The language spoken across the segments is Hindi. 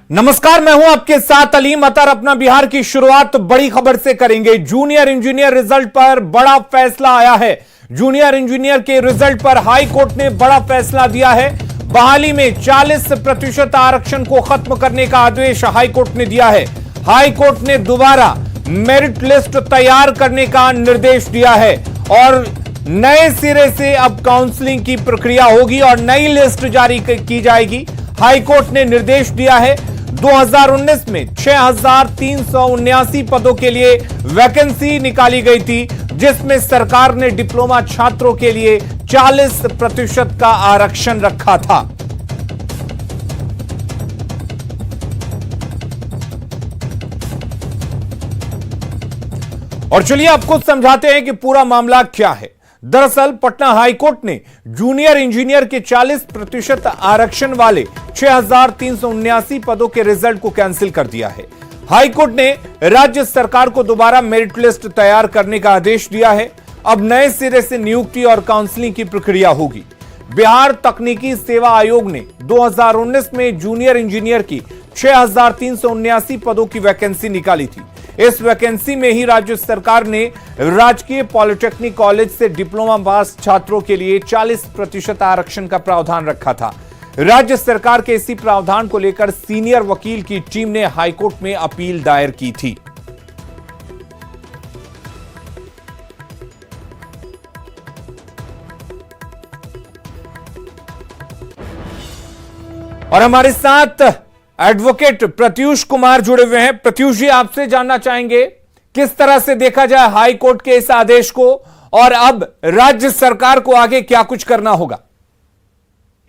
नमस्कार, मैं हूं आपके साथ अलीम अतर। अपना बिहार की शुरुआत बड़ी खबर से करेंगे। जूनियर इंजीनियर रिजल्ट पर बड़ा फैसला आया है। जूनियर इंजीनियर के रिजल्ट पर हाई कोर्ट ने बड़ा फैसला दिया है। बहाली में 40% आरक्षण को खत्म करने का आदेश हाई कोर्ट ने दिया है। हाई कोर्ट ने दोबारा मेरिट लिस्ट तैयार करने का निर्देश दिया है और नए सिरे से अब काउंसलिंग की प्रक्रिया होगी और नई लिस्ट जारी की जाएगी। हाई कोर्ट ने निर्देश दिया है 2019 में 6,379 पदों के लिए वैकेंसी निकाली गई थी, जिसमें सरकार ने डिप्लोमा छात्रों के लिए 40% का आरक्षण रखा था। और चलिए आपको समझाते हैं कि पूरा मामला क्या है। दरअसल पटना हाईकोर्ट ने जूनियर इंजीनियर के 40% आरक्षण वाले 6,379 पदों के रिजल्ट को कैंसिल कर दिया है। हाईकोर्ट ने राज्य सरकार को दोबारा मेरिट लिस्ट तैयार करने का आदेश दिया है। अब नए सिरे से नियुक्ति और काउंसलिंग की प्रक्रिया होगी। बिहार तकनीकी सेवा आयोग ने 2019 में जूनियर इंजीनियर की 6,379 पदों की वैकेंसी निकाली थी। इस वैकेंसी में ही राज्य सरकार ने राजकीय पॉलिटेक्निक कॉलेज से डिप्लोमा पास छात्रों के लिए 40% आरक्षण का प्रावधान रखा था। राज्य सरकार के इसी प्रावधान को लेकर सीनियर वकील की टीम ने हाईकोर्ट में अपील दायर की थी। और हमारे साथ एडवोकेट प्रत्यूष कुमार जुड़े हुए हैं। प्रत्यूष जी, आपसे जानना चाहेंगे किस तरह से देखा जाए हाई कोर्ट के इस आदेश को और अब राज्य सरकार को आगे क्या कुछ करना होगा।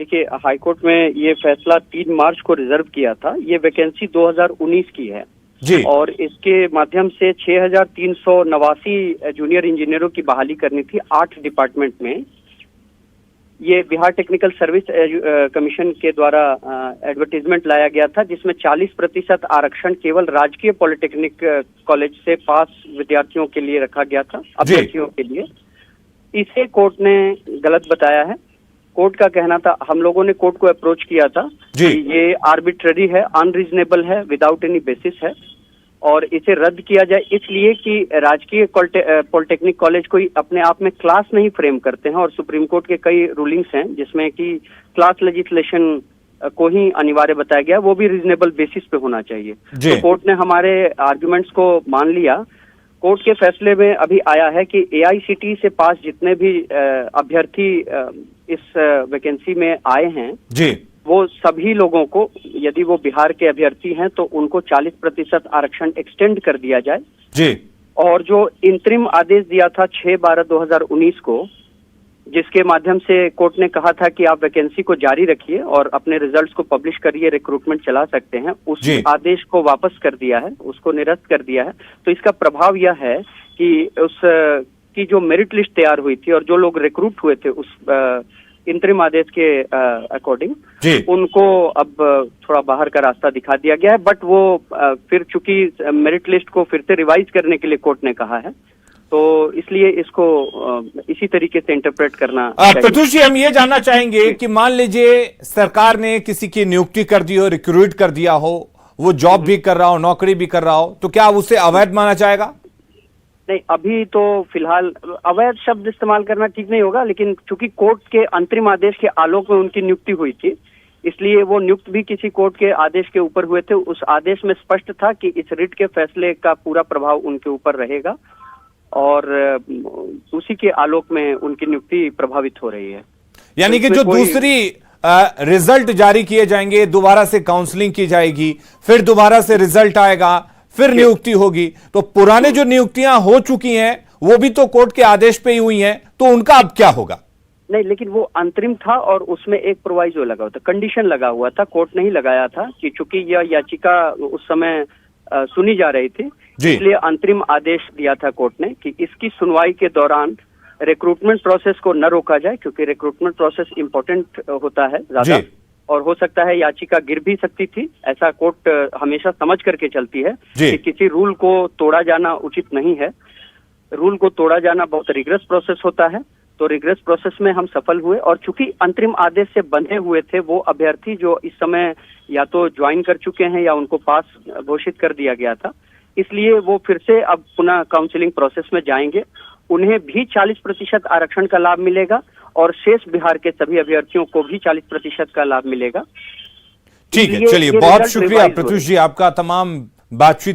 देखिए, हाई कोर्ट में ये फैसला 3 मार्च को रिजर्व किया था। ये वैकेंसी 2019 की है जी। और इसके माध्यम से 6,389 जूनियर इंजीनियरों की बहाली करनी थी 8 डिपार्टमेंट में। ये बिहार टेक्निकल सर्विस कमीशन के द्वारा एडवर्टीजमेंट लाया गया था, जिसमें 40% आरक्षण केवल राजकीय पॉलिटेक्निक कॉलेज से पास विद्यार्थियों के लिए रखा गया था, अभ्यर्थियों के लिए। इसे कोर्ट ने गलत बताया है। कोर्ट का कहना था, हम लोगों ने कोर्ट को अप्रोच किया था कि ये आर्बिट्ररी है, अनरीजनेबल है, विदाउट एनी बेसिस है और इसे रद्द किया जाए, इसलिए कि राजकीय पॉलिटेक्निक कॉलेज कोई अपने आप में क्लास नहीं फ्रेम करते हैं और सुप्रीम कोर्ट के कई रूलिंग्स हैं जिसमें कि क्लास लेजिस्लेशन को ही अनिवार्य बताया गया, वो भी रीजनेबल बेसिस पे होना चाहिए। तो कोर्ट ने हमारे आर्गुमेंट्स को मान लिया। कोर्ट के फैसले में अभी आया है कि AICTE से पास जितने भी अभ्यर्थी इस वैकेंसी में आए हैं जी, वो सभी लोगों को, यदि वो बिहार के अभ्यर्थी हैं तो उनको 40% आरक्षण एक्सटेंड कर दिया जाए जी। और जो इंतरिम आदेश दिया था 6/12/2019 को, जिसके माध्यम से कोर्ट ने कहा था कि आप वैकेंसी को जारी रखिए और अपने रिजल्ट्स को पब्लिश करिए, रिक्रूटमेंट चला सकते हैं, उस आदेश को वापस कर दिया है, उसको निरस्त कर दिया है। तो इसका प्रभाव यह है कि उस की जो मेरिट लिस्ट तैयार हुई थी और जो लोग रिक्रूट हुए थे उस इंतरिम आदेश के अकॉर्डिंग, उनको अब थोड़ा बाहर का रास्ता दिखा दिया गया है। बट वो फिर चूंकि मेरिट लिस्ट को फिर से रिवाइज करने के लिए कोर्ट ने कहा है, तो इसलिए इसको इसी तरीके से इंटरप्रेट करना। प्रत्यूष जी, हम ये जानना चाहेंगे कि मान लीजिए सरकार ने किसी की नियुक्ति कर दी हो, रिक्रूट कर दिया हो, वो जॉब भी कर रहा हो, नौकरी भी कर रहा हो, तो क्या उसे अवैध माना जाएगा? नहीं, अभी तो फिलहाल अवैध शब्द इस्तेमाल करना ठीक नहीं होगा, लेकिन चूंकि कोर्ट के अंतरिम आदेश के आलोक में उनकी नियुक्ति हुई थी, इसलिए वो नियुक्त भी किसी कोर्ट के आदेश के ऊपर हुए थे। उस आदेश में स्पष्ट था कि इस रिट के फैसले का पूरा प्रभाव उनके ऊपर रहेगा और उसी के आलोक में उनकी नियुक्ति प्रभावित हो रही है। यानी कि जो दूसरी रिजल्ट जारी किए जाएंगे, दोबारा से काउंसलिंग की जाएगी, फिर दोबारा से रिजल्ट आएगा, फिर नियुक्ति होगी, तो पुराने जो नियुक्तियां हो चुकी हैं वो भी तो कोर्ट के आदेश पे ही हुई हैं, तो उनका अब क्या होगा? नहीं, लेकिन वो अंतरिम था और उसमें एक प्रोवाइजो लगा हुआ था, कंडीशन लगा हुआ था। कोर्ट नहीं लगाया था कि चूंकि यह याचिका उस समय सुनी जा रही थी, इसलिए अंतरिम आदेश दिया था कोर्ट ने कि इसकी सुनवाई के दौरान रिक्रूटमेंट प्रोसेस को न रोका जाए, क्योंकि रिक्रूटमेंट प्रोसेस इंपॉर्टेंट होता है ज्यादा और हो सकता है याचिका गिर भी सकती थी। ऐसा कोर्ट हमेशा समझ करके चलती है कि किसी रूल को तोड़ा जाना उचित नहीं है। रूल को तोड़ा जाना बहुत रिगरस प्रोसेस होता है तो रिग्रेस प्रोसेस में हम सफल हुए और चूंकि अंतरिम आदेश से बंधे हुए थे वो अभ्यर्थी जो इस समय या तो ज्वाइन कर चुके हैं या उनको पास घोषित कर दिया गया था, इसलिए वो फिर से अब पुनः काउंसलिंग प्रोसेस में जाएंगे। उन्हें भी 40% आरक्षण का लाभ मिलेगा और शेष बिहार के सभी अभ्यर्थियों को भी 40% का लाभ मिलेगा। ठीक है, इसलिए चलिए ये बहुत रिजल्ट शुक्रिया रिवाइज हो प्रत्युष जी, आपका तमाम बातचीत